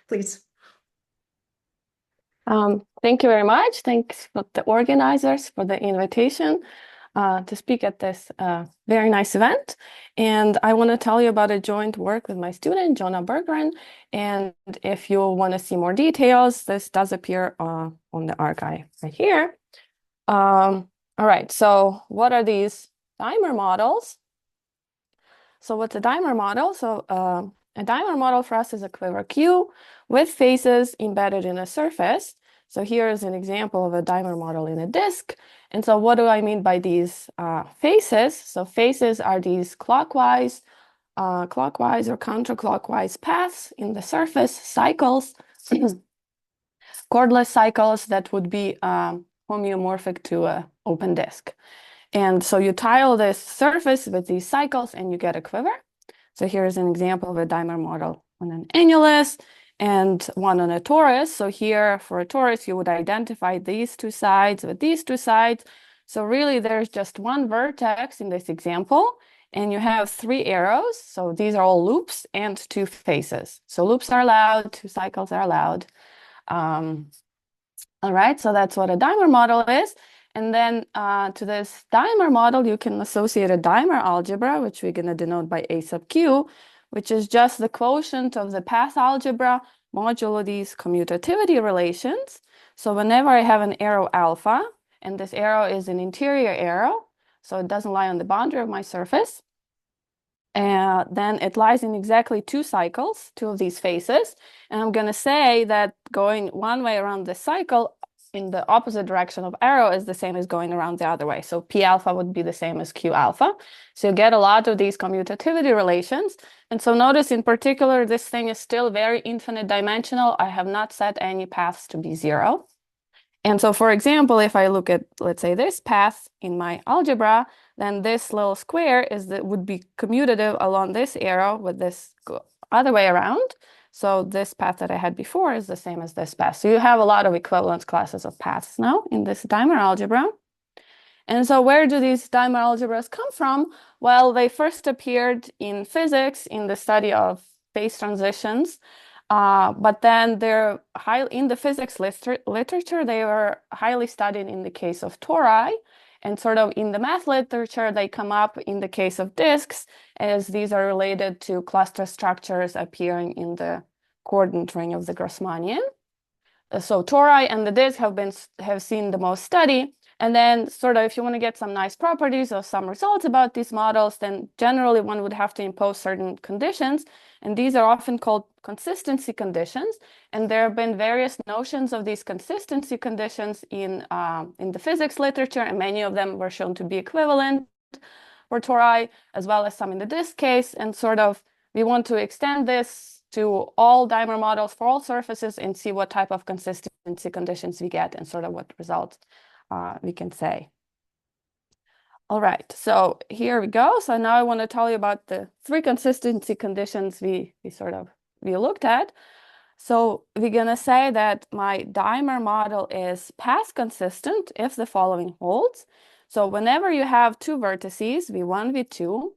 please. Thank you very much. Thanks for the organizers for the invitation to speak at this very nice event. And I want to tell you about a joint work with my student, Jonah Berggren. And if you want to see more details, this does appear on the archive right here. All right, so what are these dimer models? So what's a dimer model? So a dimer model for us is a quiver Q with faces embedded in a surface. So here is an example of a dimer model in a disk. And so what do I mean by these faces? So faces are these clockwise or counterclockwise paths in the surface, cycles, chordless cycles that would be homeomorphic to an open disk. And so you tile this surface with these cycles and you get a quiver. So here's an example of a dimer model on an annulus and one on a torus. So here for a torus, you would identify these two sides with these two sides. So really there's just one vertex in this example, and you have three arrows. So these are all loops and two faces. So loops are allowed, two cycles are allowed. All right, so that's what a dimer model is. And then to this dimer model, you can associate a dimer algebra, which we're going to denote by A sub q, which is just the quotient of the path algebra modulo these commutativity relations. So whenever I have an arrow alpha, and this arrow is an interior arrow, so it doesn't lie on the boundary of my surface, then it lies in exactly two cycles, two of these faces. And I'm going to say that going one way around the cycle in the opposite direction of arrow is the same as going around the other way. So P alpha would be the same as Q alpha. So you get a lot of these commutativity relations. And so notice in particular, this thing is still very infinite dimensional. I have not set any paths to be zero. And so, for example, if I look at, let's say, this path in my algebra, then this little square would be commutative along this arrow with this other way around. So this path that I had before is the same as this path. So you have a lot of equivalence classes of paths now in this dimer algebra. And so where do these dimer algebras come from? Well, they first appeared in physics in the study of phase transitions. But then they're in the physics literature, they were highly studied in the case of tori, and sort of in the math literature, they come up in the case of disks, as these are related to cluster structures appearing in the coordinate ring of the Grassmannian. So tori and the disk have seen the most study. And then sort of if you want to get some nice properties or some results about these models, then generally one would have to impose certain conditions. And these are often called consistency conditions. And there have been various notions of these consistency conditions in the physics literature, and many of them were shown to be equivalent for tori, as well as some in the disk case. And sort of we want to extend this to all dimer models for all surfaces and see what type of consistency conditions we get and sort of what results we can say. All right, so here we go. So now I want to tell you about the three consistency conditions we looked at. So we're going to say that my dimer model is path consistent if the following holds. So whenever you have two vertices, V1, V2,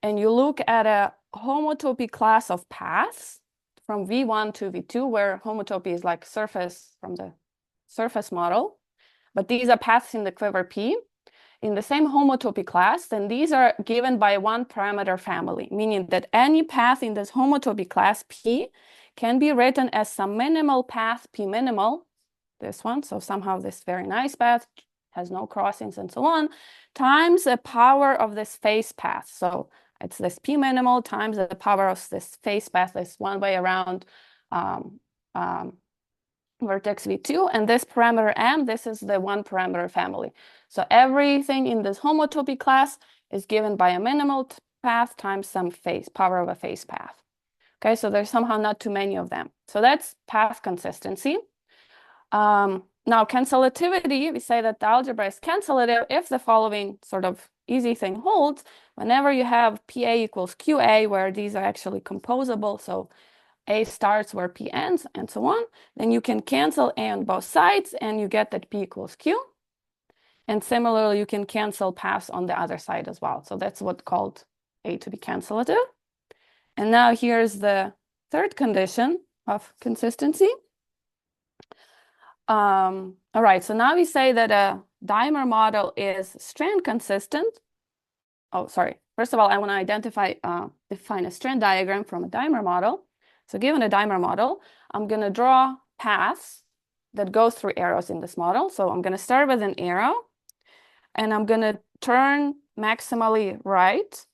and you look at a homotopy class of paths from V1 to V2, where homotopy is like surface from the surface model, but these are paths in the quiver P, in the same homotopy class, then these are given by one parameter family, meaning that any path in this homotopy class P can be written as some minimal path P minimal, this one, so somehow this very nice path has no crossings and so on, times the power of this phase path. So it's this P minimal times the power of this phase path, this one way around vertex V2, and this parameter M, this is the one parameter family. So everything in this homotopy class is given by a minimal path times some power of a phase path. Okay, so there's somehow not too many of them. So that's path consistency. Now cancellativity, we say that the algebra is cancellative if the following sort of easy thing holds. Whenever you have PA equals QA, where these are actually composable, so A starts where P ends, and so on, then you can cancel A on both sides, and you get that P equals Q. And similarly, you can cancel paths on the other side as well. So that's what's called A to be cancellative. And now here's the third condition. of consistency. All right, so now we say that a dimer model is strand consistent. Oh, sorry. First of all, I want to define a strand diagram from a dimer model. So given a dimer model, I'm going to draw paths that go through arrows in this model. So I'm going to start with an arrow, and I'm going to turn maximally right.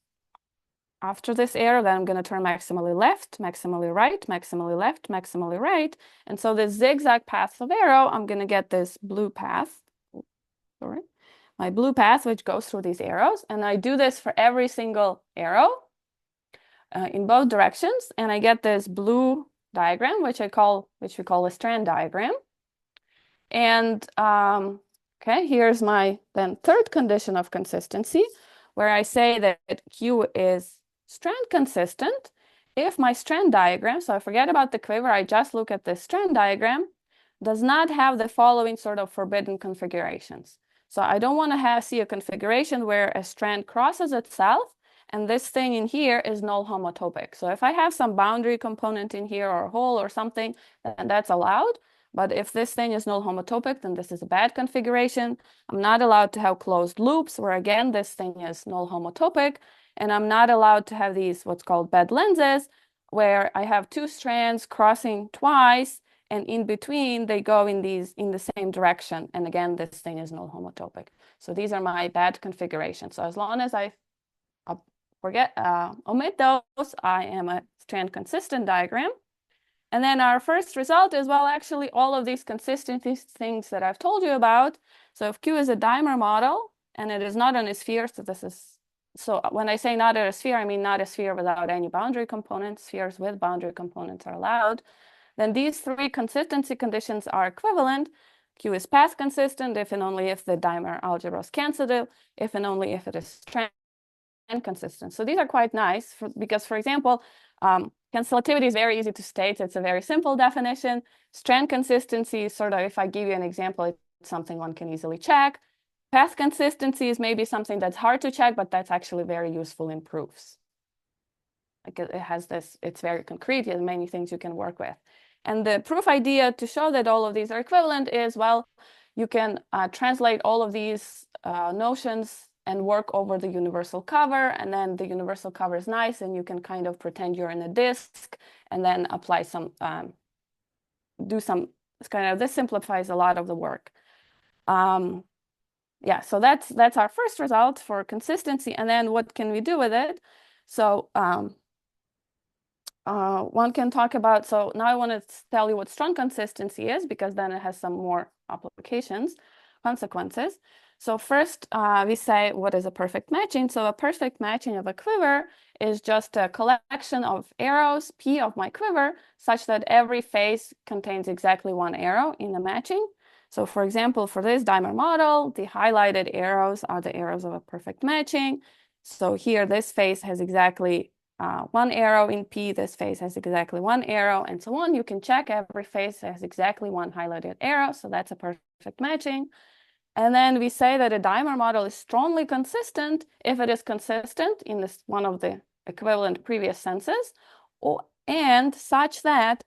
After this arrow, then I'm going to turn maximally left, maximally right, maximally left, maximally right. And so this zigzag path of arrow, I'm going to get this blue path. Sorry. My blue path, which goes through these arrows. And I do this for every single arrow in both directions. And I get this blue diagram, which we call a strand diagram. And okay, here's my then third condition of consistency, where I say that Q is strand consistent if my strand diagram, so I forget about the quiver, I just look at the strand diagram, does not have the following sort of forbidden configurations. So I don't want to see a configuration where a strand crosses itself and this thing in here is null homotopic. So if I have some boundary component in here or a hole or something, then that's allowed. But if this thing is null homotopic, then this is a bad configuration. I'm not allowed to have closed loops where, again, this thing is null homotopic. And I'm not allowed to have these what's called bed lenses, where I have two strands crossing twice, and in between they go in the same direction. And again, this thing is null homotopic. So these are my bad configurations. So as long as I omit those, I am a strand consistent diagram. And then our first result is, well, actually all of these consistency things that I've told you about. So if Q is a dimer model and it is not on a sphere, so when I say not a sphere, I mean not a sphere without any boundary components. Spheres with boundary components are allowed. Then these three consistency conditions are equivalent. Q is path consistent if and only if the dimer algebra is cancellative, if and only if it is strand consistent. So these are quite nice because, for example, cancellativity is very easy to state. It's a very simple definition. Strand consistency, sort of, if I give you an example, it's something one can easily check. Path consistency is maybe something that's hard to check, but that's actually very useful in proofs. Like it has this, it's very concrete. There's many things you can work with. And the proof idea to show that all of these are equivalent is, well, you can translate all of these notions and work over the universal cover, and then the universal cover is nice, and you can kind of pretend you're in a disk, and then apply some, this simplifies a lot of the work. Yeah, so that's our first result for consistency, and then what can we do with it? So one can talk about, so now I want to tell you what strong consistency is, because then it has some more consequences. So first, we say, what is a perfect matching? So a perfect matching of a quiver is just a collection of arrows, P of my quiver, such that every face contains exactly one arrow in the matching. So for example, for this dimer model, the highlighted arrows are the arrows of a perfect matching. So here, this face has exactly one arrow in P, this face has exactly one arrow, and so on. You can check every face has exactly one highlighted arrow, so that's a perfect matching. And then we say that a dimer model is strongly consistent if it is consistent in this one of the equivalent previous senses, and such that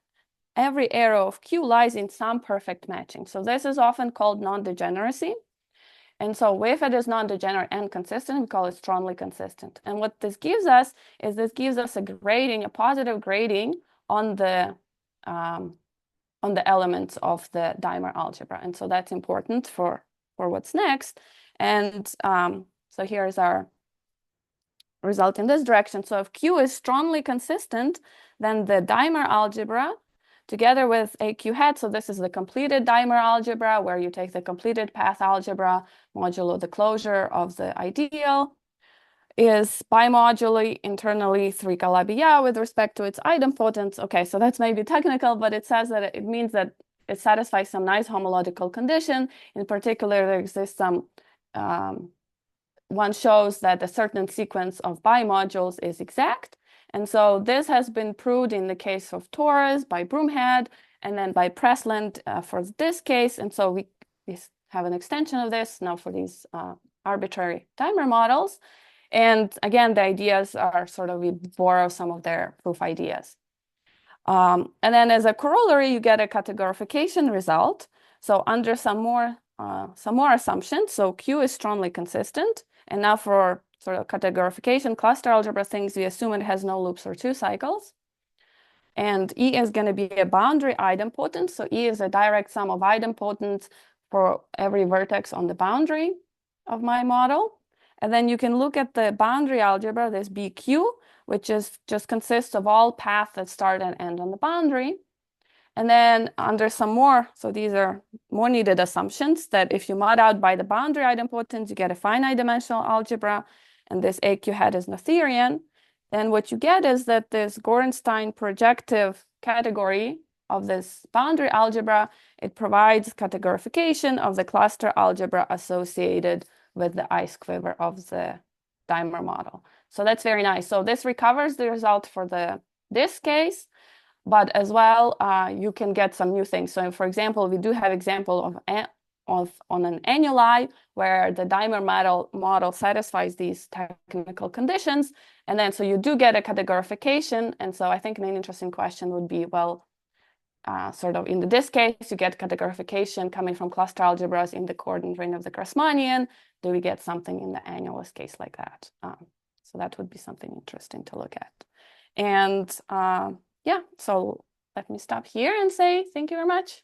every arrow of Q lies in some perfect matching. So this is often called non-degeneracy. And so if it is non-degenerate and consistent, we call it strongly consistent. And what this gives us is this gives us a grading, a positive grading on the elements of the dimer algebra. And so that's important for what's next. And so here's our result in this direction. So if Q is strongly consistent, then the dimer algebra together with AQ hat, so this is the completed dimer algebra, where you take the completed path algebra modulo the closure of the ideal, is bimoduli internally 3 Calabi-Yau with respect to its idempotence. Okay, so that's maybe technical, but it says that it means that it satisfies some nice homological condition. In particular, there exists some, one shows that a certain sequence of bimodules is exact. And so this has been proved in the case of torus by Broomhead, and then by Pressland for this case. And so we have an extension of this now for these arbitrary dimer models. And again, the ideas are sort of, we borrow some of their proof ideas. And then as a corollary, you get a categorification result. So under some more assumptions, so Q is strongly consistent. And now for sort of categorification, cluster algebra things, we assume it has no loops or 2 cycles. And E is going to be a boundary idempotent. So E is a direct sum of idempotents for every vertex on the boundary of my model. And then you can look at the boundary algebra, this BQ, which is just consists of all paths that start and end on the boundary. And then under some more, so these are more needed assumptions, that if you mod out by the boundary idempotents, you get a finite dimensional algebra, and this AQ hat is Noetherian. Then what you get is that this Gorenstein projective category of this boundary algebra, it provides categorification of the cluster algebra associated with the ice quiver of the dimer model. So that's very nice. So this recovers the result for this case, but as well, you can get some new things. So for example, we do have example on an annuli where the dimer model satisfies these technical conditions. And then so you do get a categorification. And so I think an interesting question would be, well, sort of in this case, you get categorification coming from cluster algebras in the coordinate ring of the Grassmannian. Do we get something in the annulus case like that? So that would be something interesting to look at. And yeah, so let me stop here and say thank you very much.